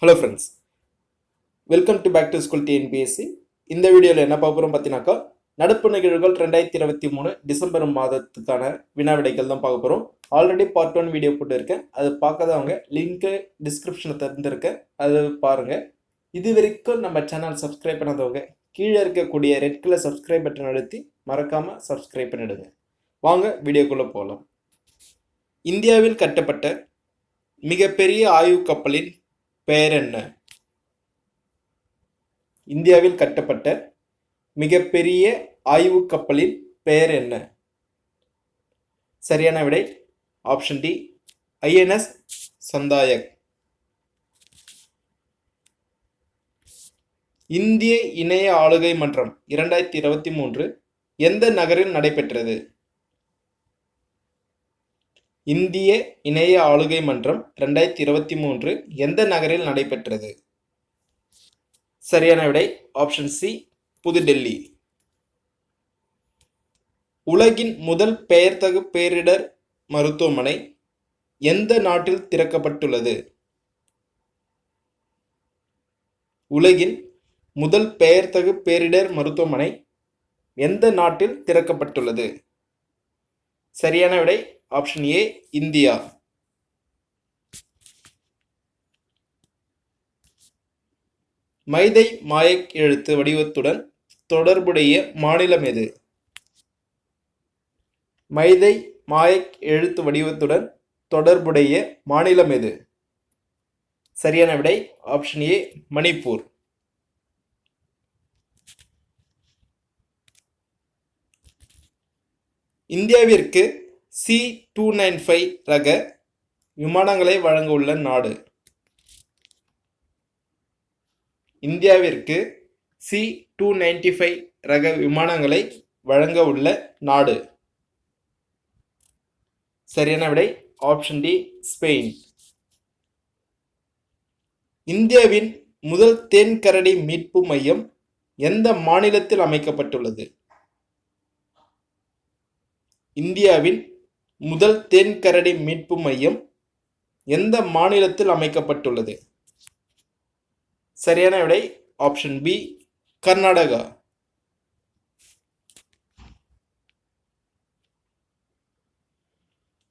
Hello friends, welcome to back to school TNPSC. இந்த வீடியோவில் என்ன பார்க்க போகிறோம் பார்த்தீங்கன்னாக்கா, நடப்பு நிகழ்வுகள் 2023 டிசம்பர் மாதத்துக்கான வினா விடைகள் தான் பார்க்க போகிறோம். ஆல்ரெடி பார்ட் 1 வீடியோ போட்டு இருக்கேன், அது பார்க்காதவங்க லிங்க்கு டிஸ்கிரிப்ஷனில் தந்துருக்கேன், அது பாருங்கள். இது வரைக்கும் நம்ம சேனல் சப்ஸ்கிரைப் பண்ணாதவங்க கீழே இருக்கக்கூடிய ரெட் கலர் சப்ஸ்கிரைப் பட்டன் அழுத்தி மறக்காமல் சப்ஸ்கிரைப் பண்ணிடுங்க. வாங்க வீடியோக்குள்ளே போகலாம். இந்தியாவில் கட்டப்பட்ட மிகப்பெரிய ஆய்வு கப்பலின் பெயர் என்ன? இந்தியாவில் கட்டப்பட்ட மிகப்பெரிய ஆய்வு கப்பலின் பெயர் என்ன? சரியான விடை ஆப்ஷன் டி, ஐஎன்எஸ் சந்தாயக். இந்திய இணைய ஆளுகை மன்றம் 2023 எந்த நகரில் நடைபெற்றது? இந்திய இணைய ஆளுகை மன்றம் 2023 எந்த நகரில் நடைபெற்றது? சரியான விடை ஆப்ஷன் சி, புதுடெல்லி. உலகின் முதல் பெயர்த்தகு பேரிடர் மருத்துவமனை எந்த நாட்டில் திறக்கப்பட்டுள்ளது? உலகின் முதல் பெயர்த்தகு பேரிடர் மருத்துவமனை எந்த நாட்டில் திறக்கப்பட்டுள்ளது? சரியான விடை ஆப்ஷன் ஏ, இந்தியா. மைதை மாயக் எழுத்து வடிவத்துடன் தொடர்புடைய மாநிலம் எது? மைதை மாயக் எழுத்து வடிவத்துடன் தொடர்புடைய மாநிலம் எது? சரியான விடை ஆப்ஷன் ஏ, மணிப்பூர். இந்தியாவிற்கு C-295 ரக விமானங்களை வழங்க உள்ள நாடு? இந்தியாவிற்கு C-295 ரக விமானங்களை வழங்க உள்ள நாடு? சரியான விடை ஆப்ஷன் டி, ஸ்பெயின். இந்தியாவின் முதல் தேன்கரடி மீட்பு மையம் எந்த மாநிலத்தில் அமைக்கப்பட்டுள்ளது? இந்தியாவின் முதல் தேன்கரடி மீட்பு மையம் எந்த மாநிலத்தில் அமைக்கப்பட்டுள்ளது? சரியான விடை ஆப்ஷன் பி, கர்நாடகா.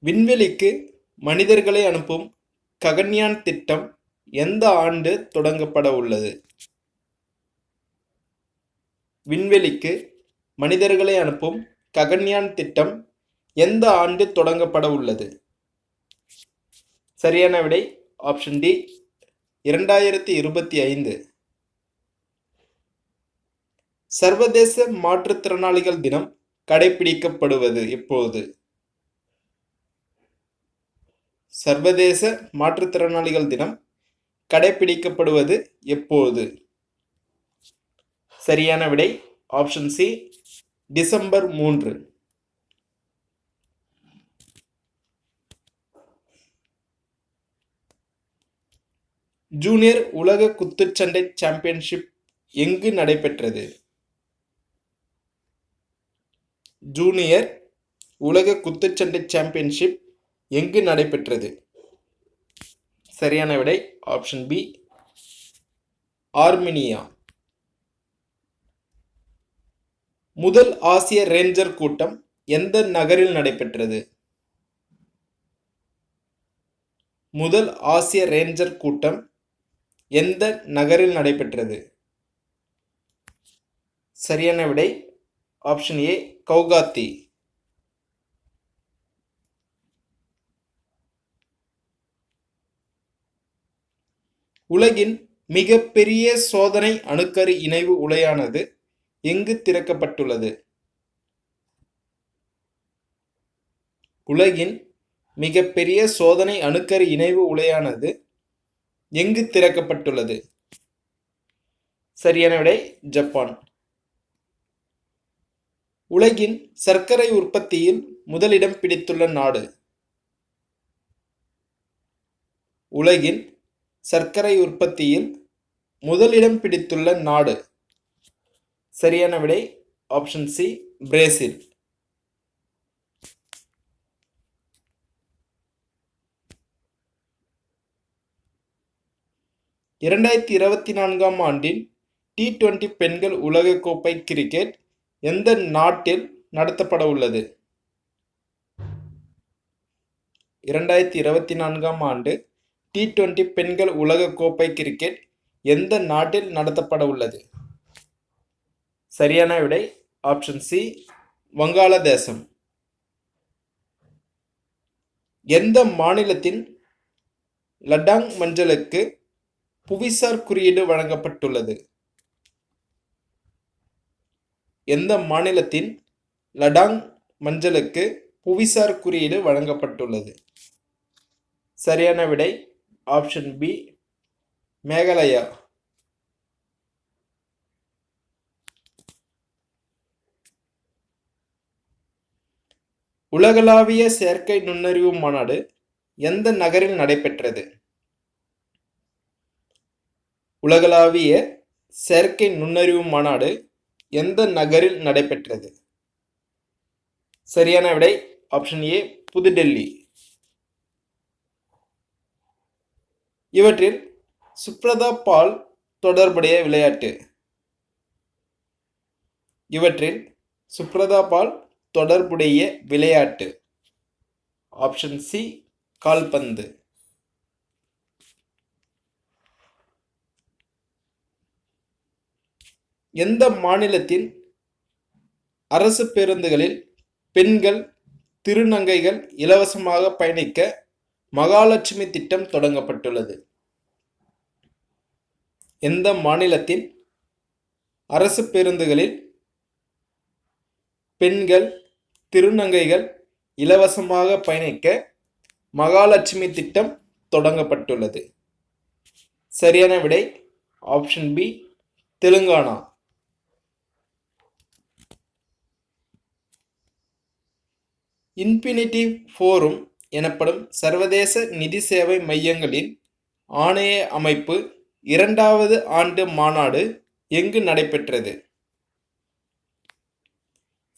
விண்வெளிக்கு மனிதர்களை அனுப்பும் ககன்யான் திட்டம் எந்த ஆண்டு தொடங்கப்பட உள்ளது? விண்வெளிக்கு மனிதர்களை அனுப்பும் ககன்யான் திட்டம் எந்த ஆண்டு தொடங்கப்பட உள்ளது? சரியான விடை ஆப்ஷன் டி, 2025. சர்வதேச மாற்றுத்திறனாளிகள் தினம் கடைபிடிக்கப்படுவது எப்போது? சர்வதேச மாற்றுத்திறனாளிகள் தினம் கடைபிடிக்கப்படுவது எப்போது? சரியான விடை ஆப்ஷன் சி, டிசம்பர் 3. ஜூனியர் உலக குத்துச்சண்டை சாம்பியன்ஷிப் எங்கு நடைபெற்றது? ஜூனியர் உலக குத்துச்சண்டை சாம்பியன்ஷிப் எங்கு நடைபெற்றது? சரியான விடை ஆப்ஷன் பி, ஆர்மீனியா. முதல் ஆசிய ரேஞ்சர் கூட்டம் எந்த நகரில் நடைபெற்றது? முதல் ஆசிய ரேஞ்சர் கூட்டம் எந்த நகரில் நடைபெற்றது? சரியான விடை ஆப்ஷன் ஏ, கவுகாத்தி. உலகின் மிகப்பெரிய சோதனை அணுக்கரு இணைவு உலையானது எங்கு திறக்கப்பட்டுள்ளது? உலகின் மிகப்பெரிய சோதனை அணுக்கரு இணைவு உலையானது எங்கு திறக்கப்பட்டுள்ளது? சரியான விடை ஜப்பான். உலகின் சர்க்கரை உற்பத்தியில் முதலிடம் பிடித்துள்ள நாடு? உலகின் சர்க்கரை உற்பத்தியில் முதலிடம் பிடித்துள்ள நாடு? சரியான விடை ஆப்ஷன் சி, பிரேசில். 2024ஆம் ஆண்டின் T20 பெண்கள் உலகக்கோப்பை கிரிக்கெட் எந்த நாட்டில் நடத்தப்பட உள்ளது? 2024ஆம் ஆண்டு T20 பெண்கள் உலகக்கோப்பை கிரிக்கெட் எந்த நாட்டில் நடத்தப்பட உள்ளது? சரியான விடை ஆப்ஷன் சி, வங்காளதேசம். எந்த மாநிலத்தின் லடாங் மஞ்சளுக்கு புவிசார் குறியீடு வழங்கப்பட்டுள்ளது? எந்த மாநிலத்தின் லடாங் மஞ்சளுக்கு புவிசார் குறியீடு வழங்கப்பட்டுள்ளது? சரியான விடை ஆப்ஷன் பி, மேகாலயா. உலகளாவிய செயற்கை நுண்ணறிவு மாநாடு எந்த நகரில் நடைபெற்றது? உலகளாவிய செயற்கை நுண்ணறிவு மாநாடு எந்த நகரில் நடைபெற்றது? சரியான விடை ஆப்ஷன் ஏ, புதுடெல்லி. இவற்றில் சுப்ரதா பால் தொடர்புடைய விளையாட்டு? இவற்றில் சுப்ரதா பால் தொடர்புடைய விளையாட்டு ஆப்ஷன் சி, கால்பந்து. எந்த மாநிலத்தின் அரசு பேருந்துகளில் பெண்கள் திருநங்கைகள் இலவசமாக பயணிக்க மகாலட்சுமி திட்டம் தொடங்கப்பட்டுள்ளது? எந்த மாநிலத்தின் அரசு பேருந்துகளில் பெண்கள் திருநங்கைகள் இலவசமாக பயணிக்க மகாலட்சுமி திட்டம் தொடங்கப்பட்டுள்ளது? சரியான விடை option B, Telangana. Infinity forum எனப்படும் சர்வதேச நிதி சேவை மையங்களின் ஆணைய அமைப்பு 2வது ஆண்டு மாநாடு எங்கு நடைபெற்றது?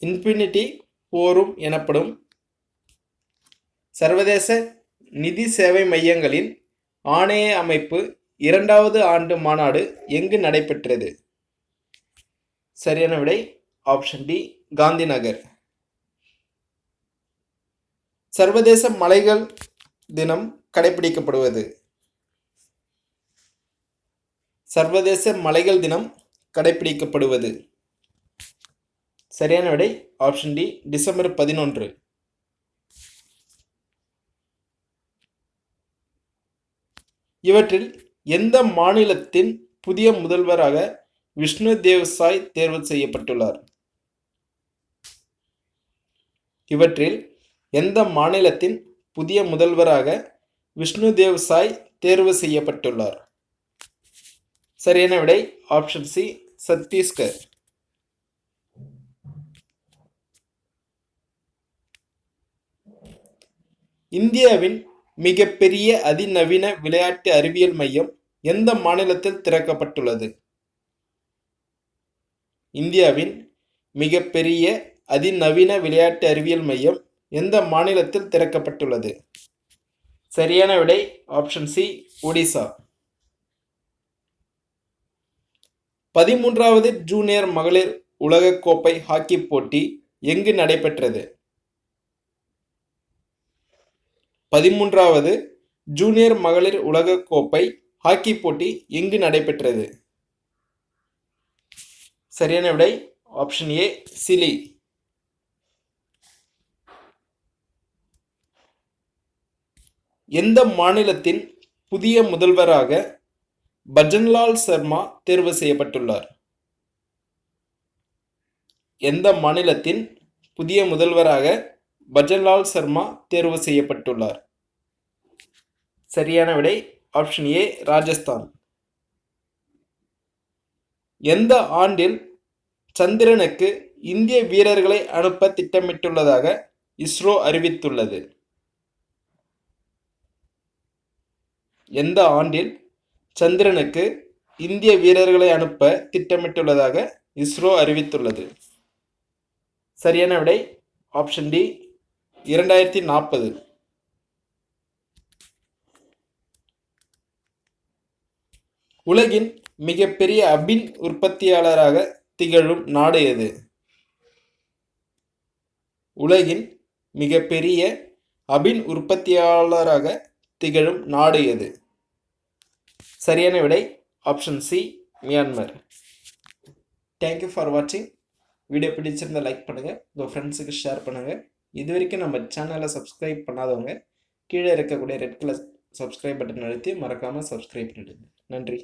இன்ஃபினிட்டி ஃபோரம் எனப்படும் சர்வதேச நிதி சேவை மையங்களின் ஆணைய அமைப்பு 2வது ஆண்டு மாநாடு எங்கு நடைபெற்றது? சரியான விடை ஆப்ஷன் டி, காந்தி நகர். சர்வதேச மலைகள் தினம் கடைபிடிக்கப்படுவது? சர்வதேச மலைகள் தினம் கடைபிடிக்கப்படுவது? சரியான விடை ஆப்ஷன் டி, டிசம்பர் 11. இவற்றில் எந்த மாநிலத்தின் புதிய முதல்வராக விஷ்ணு தேவ் சாய் தேர்வு செய்யப்பட்டுள்ளார்? இவற்றில் எந்த மாநிலத்தின் புதிய முதல்வராக விஷ்ணு தேவ் சாய் தேர்வு செய்யப்பட்டுள்ளார்? சரியான விடை ஆப்ஷன் சி, சத்தீஸ்கர். இந்தியாவின் மிகப்பெரிய அதிநவீன விளையாட்டு அறிவியல் மையம் எந்த மாநிலத்தில் திறக்கப்பட்டுள்ளது? இந்தியாவின் மிகப்பெரிய அதிநவீன விளையாட்டு அறிவியல் மையம் எந்த மாநிலத்தில் திறக்கப்பட்டுள்ளது? சரியான விடை ஆப்ஷன் சி, ஒடிசா. 13வது ஜூனியர் மகளிர் உலகக்கோப்பை ஹாக்கி போட்டி எங்கு நடைபெற்றது? 13வது ஜூனியர் மகளிர் உலகக்கோப்பை ஹாக்கி போட்டி எங்கு நடைபெற்றது? சரியான விடை ஆப்ஷன் ஏ, சிலி. எந்த மாநிலத்தின் புதிய முதல்வராக பஜன்லால் சர்மா தேர்வு செய்யப்பட்டுள்ளார்? எந்த மாநிலத்தின் புதிய முதல்வராக பஜன்லால் சர்மா தேர்வு செய்யப்பட்டுள்ளார்? சரியான விடை ஆப்ஷன் ஏ, ராஜஸ்தான். எந்த ஆண்டில் சந்திரனுக்கு இந்திய வீரர்களை அனுப்ப திட்டமிட்டுள்ளதாக இஸ்ரோ அறிவித்துள்ளது? எந்த ஆண்டில் சந்திரனுக்கு இந்திய வீரர்களை அனுப்ப திட்டமிட்டுள்ளதாக இஸ்ரோ அறிவித்துள்ளது? சரியான விடை ஆப்ஷன் டி, 2040. உலகின் மிகப்பெரிய அபின் உற்பத்தியாளராக திகழும் நாடு எது? உலகின் மிகப்பெரிய அபின் உற்பத்தியாளராக திகழும் நாடு எது? சரியான விடை option C, Myanmar. Thank you for வாட்சிங். வீடியோ பிடிச்சிருந்தா லைக் பண்ணுங்கள், உங்கள் ஃப்ரெண்ட்ஸுக்கு ஷேர் பண்ணுங்கள். இது வரைக்கும் நம்ம சேனலை சப்ஸ்கிரைப் பண்ணாதவங்க கீழே இருக்கக்கூடிய ரெட் கலர் சப்ஸ்கிரைப் பட்டன் அழுத்தி மறக்காமல் சப்ஸ்கிரைப் பண்ணிடுங்க. நன்றி.